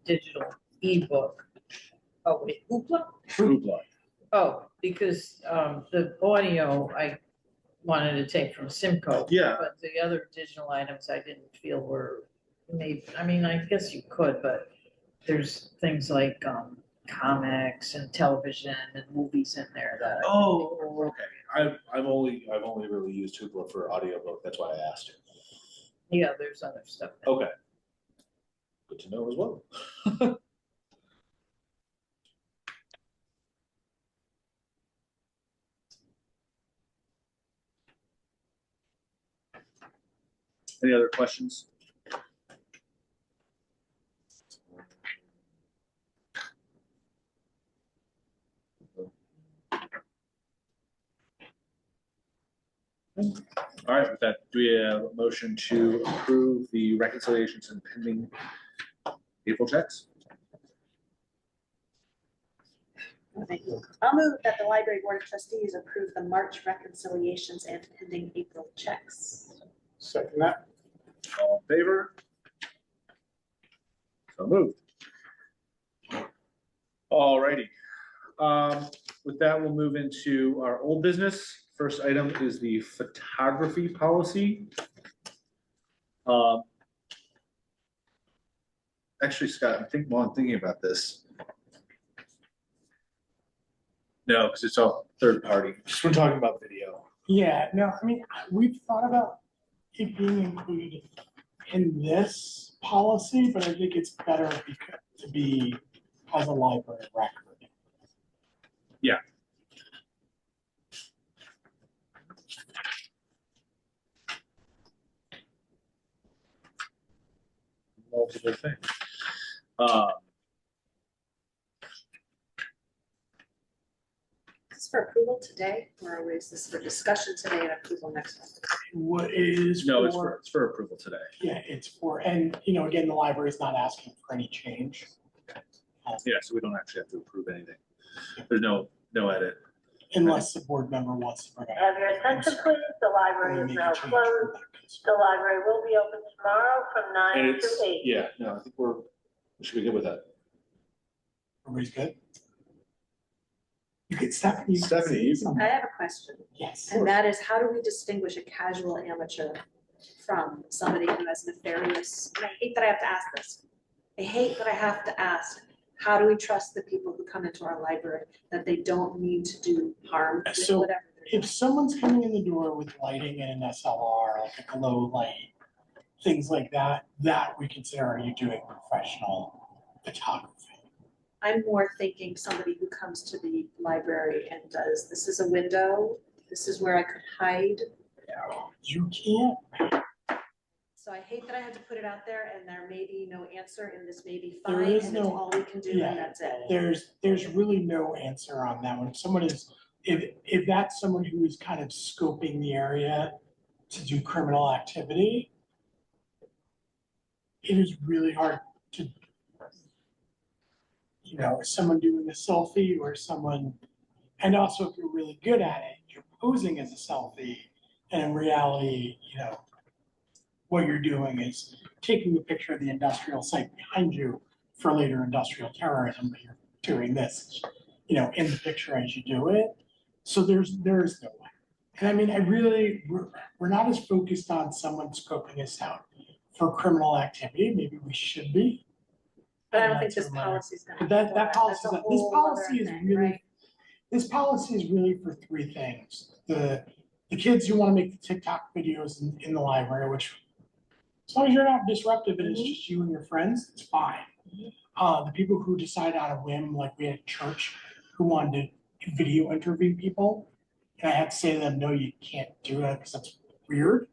digital ebook. Oh, wait, Hoopla? Hoopla. Oh, because the audio I wanted to take from Simcoe. Yeah. But the other digital items I didn't feel were made, I mean, I guess you could, but there's things like comics and television and movies in there that. Oh, okay. I've only really used Hoopla for audiobook. That's why I asked. Yeah, there's other stuff. Okay. Good to know as well. Any other questions? All right, with that, do we have a motion to approve the reconciliations and pending April checks? I'll move that the library board of trustees approve the March reconciliations and pending April checks. Second that. All in favor? So moved. All righty. With that, we'll move into our old business. First item is the photography policy. Actually, Scott, I'm thinking about this. No, because it's all third party. Just we're talking about video. Yeah, no, I mean, we've thought about it being included in this policy, but I think it's better to be as a library record. Yeah. Multiple things. this for approval today, or is this for discussion today and approval next month? What is No, it's for, for approval today. yeah, it's for, and, you know, again, the library is not asking for any change. Yeah, so we don't actually have to approve anything. There's no edit. Unless the board member wants to bring it. Have your attention, please. The library is now closed. The library will be open tomorrow from And 9 it's, to 8. yeah, no, I think we should be good with that. Everybody's good? You get Stephanie. Stephanie, you can- I have a question, Yes. and that is, how do we distinguish a casual amateur from somebody who has nefarious, and I hate that I have to ask this. I hate that I have to ask, how do we trust the people who come into our library that they don't need to do harm with So, whatever they're doing? If someone's coming in the door with lighting and an SLR, like a glow light, things like that, that we consider, are you doing professional photography? I'm more thinking somebody who comes to the library and does, this is a window, this is where I could hide. You can't, So I hate that I had to put it out there and there may be no answer and this may be There fine is and it's no- all we can do yeah. and that's it. there's really no answer on that one. If someone is, if that's someone who is kind of scoping the area to do criminal activity, it is really hard to, you know, is someone doing a selfie or someone, and also if you're really good at it, you're posing as a selfie, and in reality, you know, what you're doing is taking a picture of the industrial site behind you for later industrial terrorism, but you're doing this, you know, in the picture as you do it. So there is no way. And I mean, we're not as focused on someone scoping us out for criminal activity, maybe we should be. But I don't And think that's this a matter. policy is gonna. But that That's policy, a this whole policy other is thing, really, right? this policy is really for three things. The kids who wanna make the TikTok videos in the library, which as long as you're not disruptive and it's just you and your friends, it's fine. The people who decide on a whim, like we had a church who wanted to video interview people. And I had to say to them, no, you can't do that because that's weird.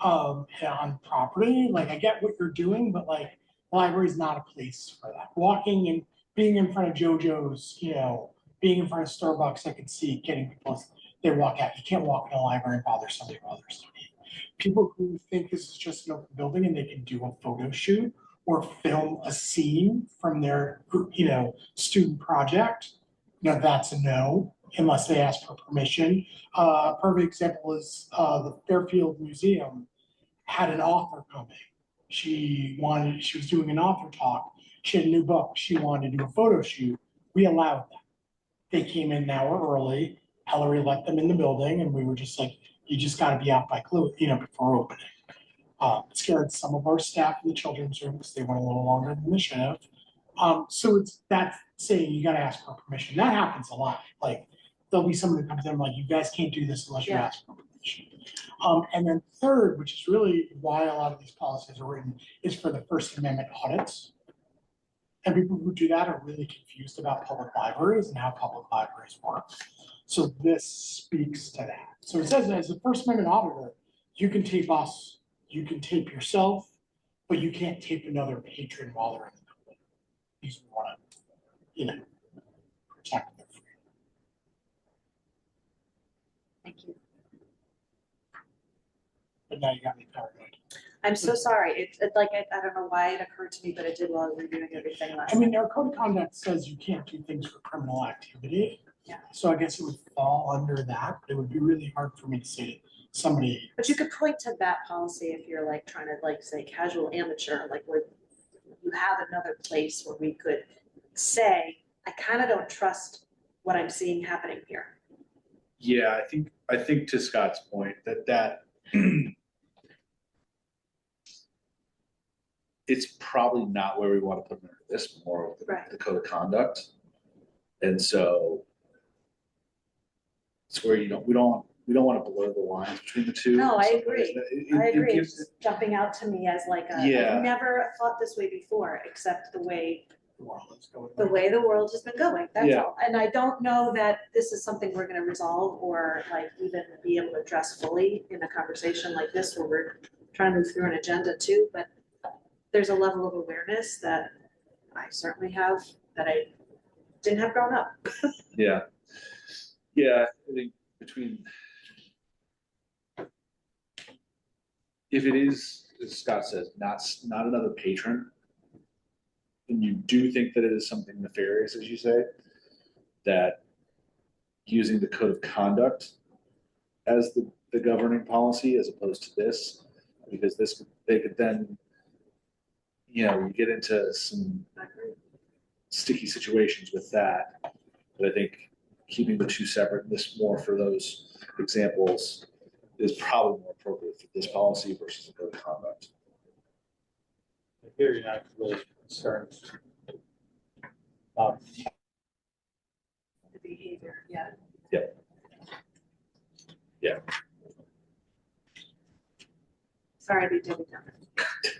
On property, like I get what you're doing, but like the library is not a place for that. Walking and being in front of JoJo's, you know, being in front of Starbucks, I could see getting people, they walk out. You can't walk in a library and bother somebody while they're studying. People who think this is just an open building and they can do a photo shoot or film a scene from their, you know, student project, you know, that's a no, unless they ask for permission. A perfect example is the Fairfield Museum had an author coming. She was doing an author talk. She had a new book. She wanted to do a photo shoot. We allowed that. They came in an hour early. Ellery let them in the building and we were just like, you just gotta be out by close, you know, before opening. It scared some of our staff in the children's room because they went a little longer than they should have. So it's that saying you gotta ask for permission. That happens a lot. Like there'll be someone who comes in like, you guys can't do this unless you Yeah. ask for permission. And then third, which is really why a lot of these policies are written, is for the First Amendment audits. And people who do that are really confused about public libraries and how public libraries work. So this speaks to that. So it says as a First Amendment auditor, you can tape us, you can tape yourself, but you can't tape another patron while they're in the building. Because we want to, you know, protect their freedom. Thank you. But now you got me paranoid. I'm so sorry. It's like, I don't know why it occurred to me, but it did while I was reviewing everything last I night. mean, our code of conduct says you can't do things for criminal activity. Yeah. So I guess it would fall under that, but it would be really hard for me to say to somebody. But you could point to that policy if you're like trying to like say casual amateur, like where you have another place where we could say, I kind of don't trust what I'm seeing happening here. Yeah, I think to Scott's point that it's probably not where we want to put under this, more of the code of conduct. And so it's where we don't want to blur the lines between the two. No, I So agree. it I agree. gives- It's just jumping out to me as like a, Yeah. I've never thought this way before, except the way The world is going. the way the world has been going, that's Yeah. all. And I don't know that this is something we're gonna resolve or like even be able to address fully in a conversation like this where we're trying to move through an agenda too, but there's a level of awareness that I certainly have that I didn't have growing up. Yeah. Yeah, I think between. If it is, as Scott says, not another patron, and you do think that it is something nefarious, as you say, that using the code of conduct as the governing policy as opposed to this, because they could then, you get into some sticky situations with that. But I think keeping the two separate, this more for those examples is probably more appropriate for this policy versus the code of conduct. I hear you're not really concerned about The behavior, yeah. Yeah. Sorry, we did it.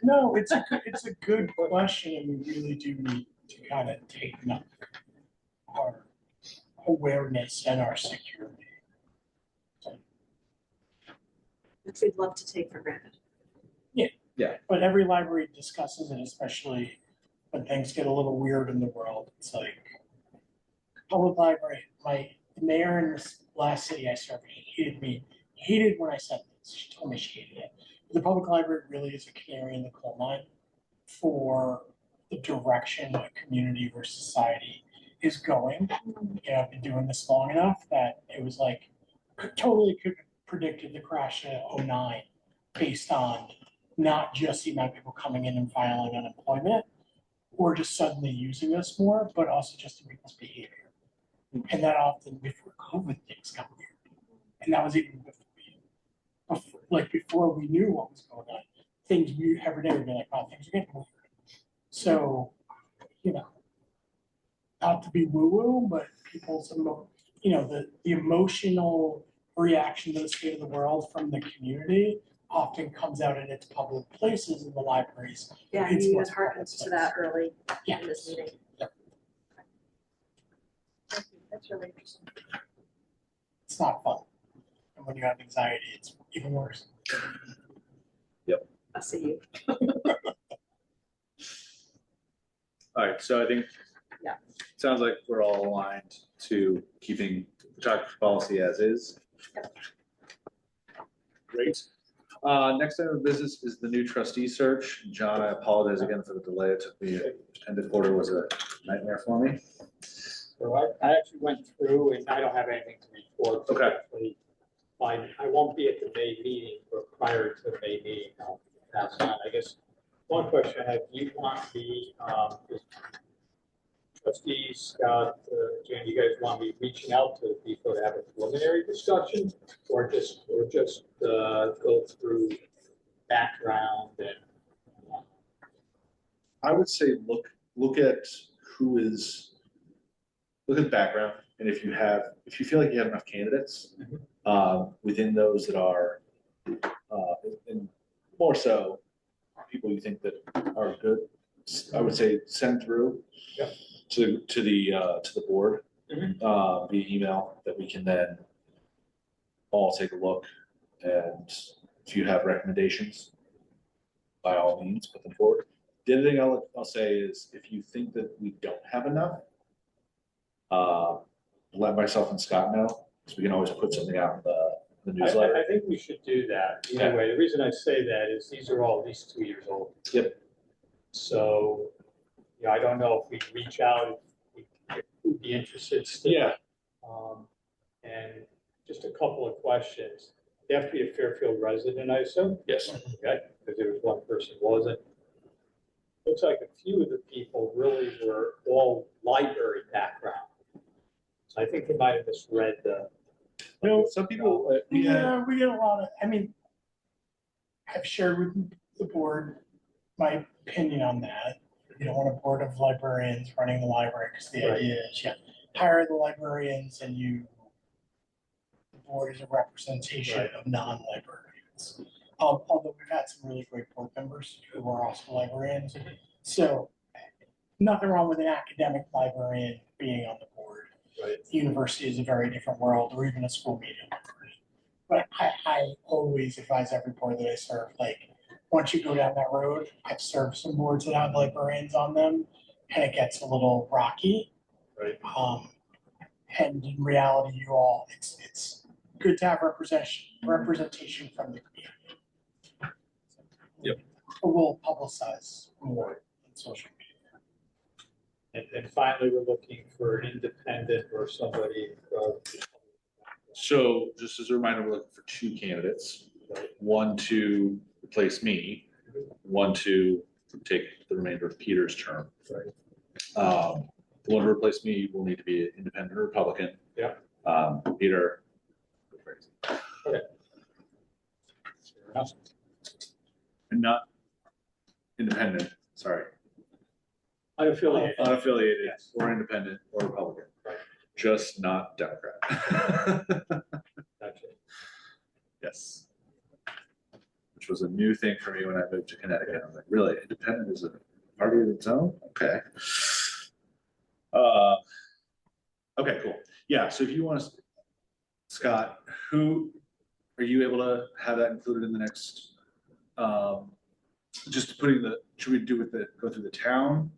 No, it's a good question, and we really do need to kind of tighten up our awareness and our security. Which we'd love to take for granted. But every library discusses it, especially when things get a little weird in the world. It's like public library. The mayor in this last city I served hated when I said this. She told me she hated it. The public library really is a canary in the coal mine for the direction a community versus society is going. I've been doing this long enough that it was like totally could have predicted the crash in '09 based on not just the amount of people coming in and filing unemployment or just suddenly using us more, but also just in people's behavior. And that often before COVID things got weird. And that was even before we knew what was going on. Things we every day would be like, oh, things are getting weird. So, not to be woo-woo, but people's the emotional reaction to the state of the world from the community often comes out in its public places in the libraries. Yeah, It's you even what's hearkened to that early Yeah. in this meeting. Yep. Thank you. That's really interesting. It's not fun. And when you have anxiety, it's even worse. I see you. All right, so I think. Yeah. Sounds like we're all aligned to keeping photography policy as is. Yep. Great. Next item of business is the new trustee search. John, I apologize again for the delay. It took me, end of quarter was a nightmare for me. So I actually went through and I don't have anything to report. Okay. Actually, I won't be at the May meeting, but prior to the May meeting, I'll pass on. I guess one question I have, do you want the trustees, Scott, Jan, you guys want me reaching out to people to have a preliminary discussion or just go through background and I would say look at look at the background, and if you feel like you have enough candidates within those that are and more so people you think that are good, I would say send through to the board via email that we can then all take a look, and if you have recommendations, by all means put them forward. The other thing I'll say is if you think that we don't have enough, let myself and Scott know, because we can always put something out in the newsletter. I think we should do that. Anyway, the reason I say that is these are all at least 2 years old. Yep. So, I don't know if we reach out, if we'd be interested still. Yeah. And just a couple of questions. You have to be a Fairfield resident, I assume? Yes. Okay, because there was one person who wasn't. Looks like a few of the people really were all library background. So I think they might have misread the. Some people. We get a lot of. I've shared with the board my opinion on that. You don't want a board of librarians running the library because the idea is hire the librarians and the board is a representation of non-librarians. Although we've had some really great board members who are also librarians. So nothing wrong with an academic librarian being on the board. Right. The university is a very different world, or even a school media library. But I always advise every board that I serve, once you go down that road, I've served some boards that have librarians on them, and it gets a little rocky. Right. And in reality, you all, it's good to have representation from the community. Yep. We'll publicize more on social media. And finally, we're looking for an independent or somebody. So just as a reminder, we're looking for two candidates, one to replace me, one to take the remainder of Peter's term. The one to replace me will need to be an independent Republican. Yeah. Peter. Okay. Fair enough. And not independent, sorry, Unaffiliated. unaffiliated Yes. or independent or Republican. Right. Just not Democrat. Gotcha. Yes. Which was a new thing for me when I moved to Connecticut. I was like, really, independent is a party of its own? Okay. Okay, cool. Yeah, so if you want to, Scott, who, are you able to have that included in the next, just putting the, should we do with the, go through the town?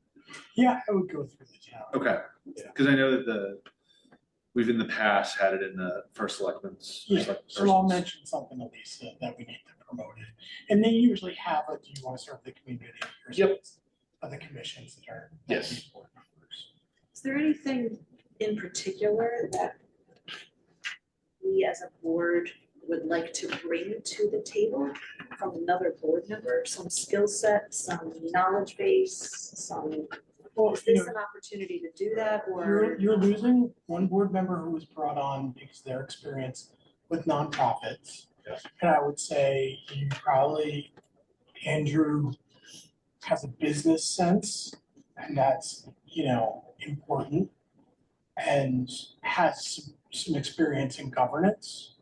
Yeah, I would go through the town. Okay, Yeah. because I know that we've in the past had it in the first selectmen's. Yeah, so I'll mention something to Lisa that we need to promote it. And they usually have a, do you want to serve the community? Or Yep. Other commissions that are. Yes. board members. Is there anything in particular that we as a board would like to bring to the table from another board member? Some skill set, some knowledge base, some, Well, is you this know, an opportunity to do that or? you're losing one board member who was brought on because of their experience with nonprofits. Yes. And I would say you probably, Andrew has a business sense, and that's, important, and has some experience in governance.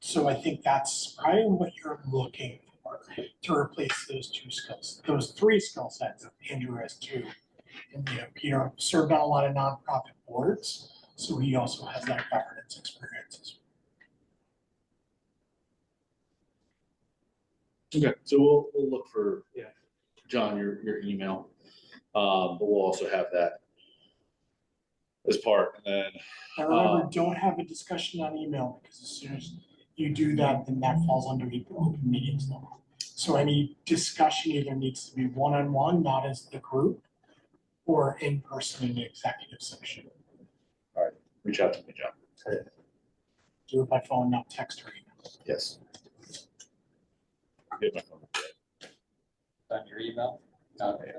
So I think that's probably what you're looking for to replace those those three skill sets. Andrew has two. And Peter served on a lot of nonprofit boards, so he also has that governance experience. Okay, so we'll look for, John, your email. But we'll also have that as part, and then. And remember, don't have a discussion on email, because as soon as you do that, then that falls under the open meetings law. So any discussion either needs to be one-on-one, not as the group, or in person in the executive session. All right, reach out to me, John. Do it by phone, not text or email. Yes. Get my phone. On your email? Okay.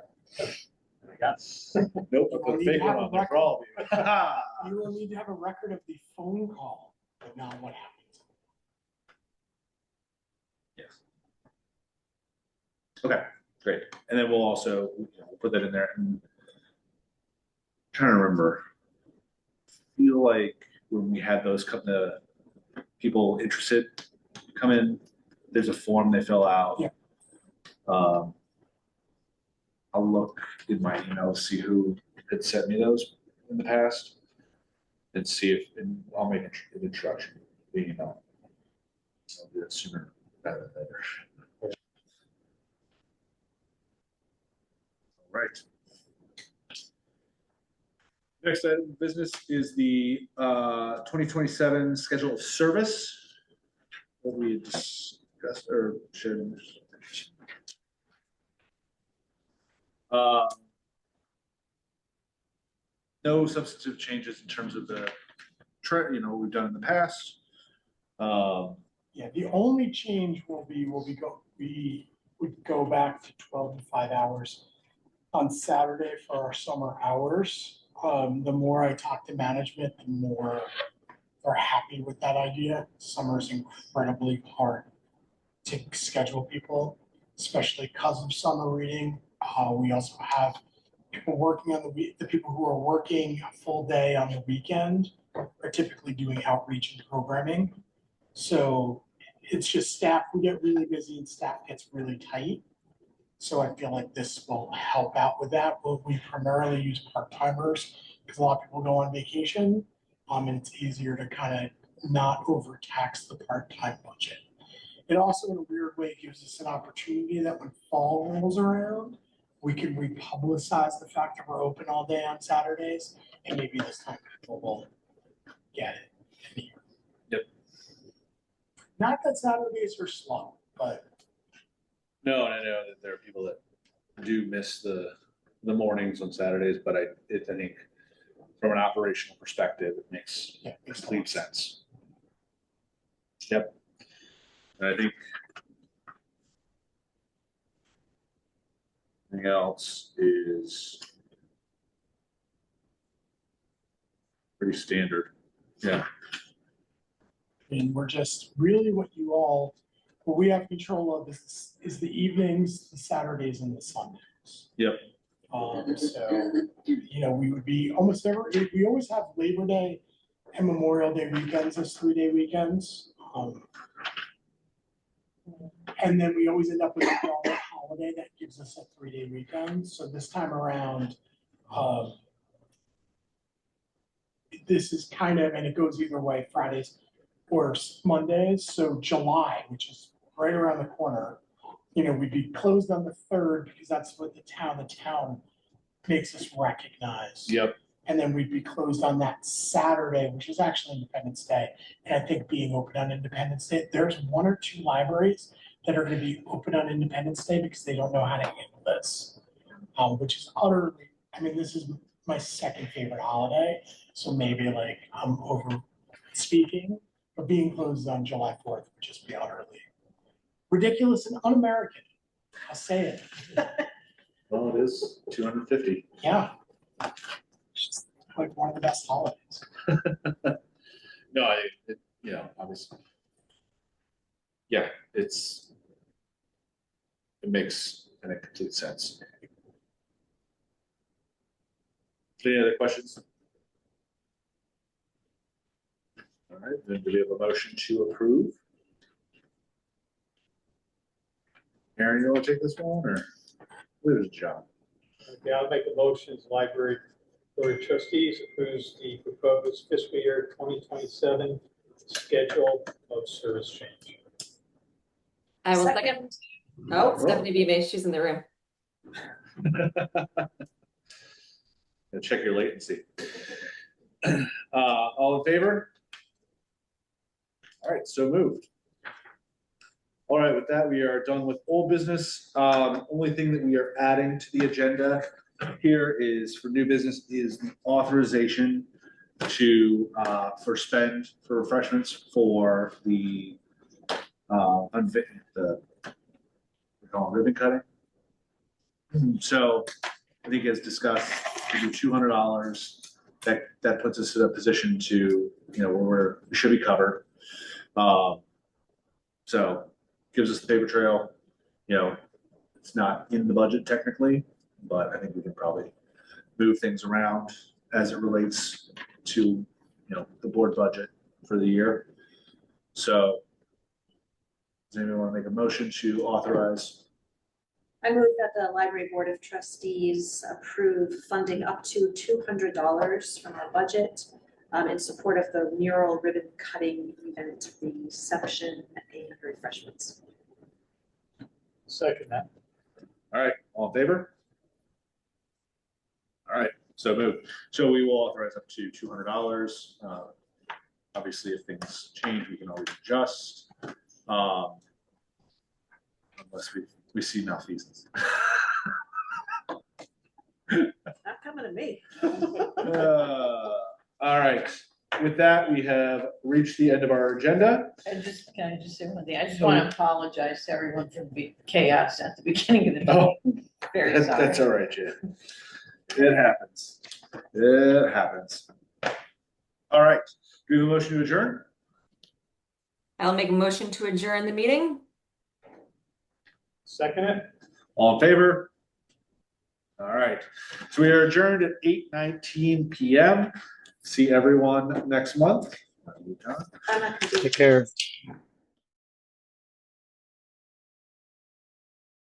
Nope, I put a fake one on there for all of you. You will need to have a record of the phone call, but not what happens. Yes. Okay, great. And then we'll also, we'll put that in there and trying to remember. Feel like when we had those the people interested come in, there's a form they fill out. Yeah. I'll look in my email to see who had sent me those in the past and see if, and I'll make an introduction, the email. I'll do it sooner rather than later. All right. Next item of business is the 2027 schedule of service that we discussed or shared. No substantive changes in terms of the what we've done in the past. Yeah, the only change will be, we would go back to 12 to 5 hours on Saturday for our summer hours. The more I talk to management, the more they're happy with that idea. Summer is incredibly hard to schedule people, especially because of summer reading. We also have people working on the people who are working a full day on the weekend are typically doing outreach and programming. So it's just staff, we get really busy and staff gets really tight. So I feel like this will help out with that. We primarily use part-timers because a lot of people go on vacation. And it's easier to kind of not overtax the part-time budget. It also, in a weird way, gives us an opportunity that when fall rolls around, we can republicize the fact that we're open all day on Saturdays, and maybe this time people will get it. Yep. Not that Saturdays are slow, but No, and I know that there are people that do miss the mornings on Saturdays, but I think from an operational perspective, it makes yeah, it's complete sense. Yep. And I think anything else is pretty standard. Yeah. And we're just really what we have control of is the evenings, the Saturdays and the Sundays. Yep. So, we would be we always have Labor Day and Memorial Day weekends as 3-day weekends. And then we always end up with a holiday that gives us a 3-day weekend. So this time around, this is kind of, and it goes either way, Fridays or Mondays. So July, which is right around the corner, we'd be closed on the 3rd because that's what the town makes us recognize. Yep. And then we'd be closed on that Saturday, which is actually Independence Day. And I think being open on Independence Day, there's 1 or 2 libraries that are going to be open on Independence Day because they don't know how to handle this, which is utterly, this is my second favorite holiday. So maybe I'm over speaking, but being closed on July 4th would just be utterly ridiculous and un-American. I'll say it. Well, it is 250. Yeah. It's just one of the best holidays. No, obviously. Yeah, it makes complete sense. Any other questions? All right, then do we have a motion to approve? Aaron, you want to take this one, or where's John? Okay, I'll make a motion, the library board of trustees approves the proposed fiscal year 2027 schedule of service change. I will second. Oh, Stephanie B. May, she's in the room. Check your latency. All in favor? All right, so moved. All right, with that, we are done with old business. Only thing that we are adding to the agenda here is for new business is the authorization to for spend for refreshments for the we call it ribbon cutting. So I think as discussed, we do $200. That puts us in a position to, where we should be covered. So gives us the paper trail. It's not in the budget technically, but I think we can probably move things around as it relates to, the board budget for the year. So does anyone want to make a motion to authorize? I move that the library board of trustees approve funding up to $200 from our budget in support of the mural ribbon cutting event, reception and refreshments. Second that. All right, all in favor? All right, so moved. So we will authorize up to $200. Obviously, if things change, we can always adjust. Unless we see malfeasance. Not coming to me. All right, with that, we have reached the end of our agenda. Can I just say one thing? I just want to apologize to everyone for the chaos at the beginning of the meeting. Very sorry. That's all right, Jen. It happens. It happens. All right, do we have a motion to adjourn? I'll make a motion to adjourn the meeting. Second it. All in favor? All right, so we are adjourned at 8:19 p.m. See everyone next month. I'm not gonna be- Take care.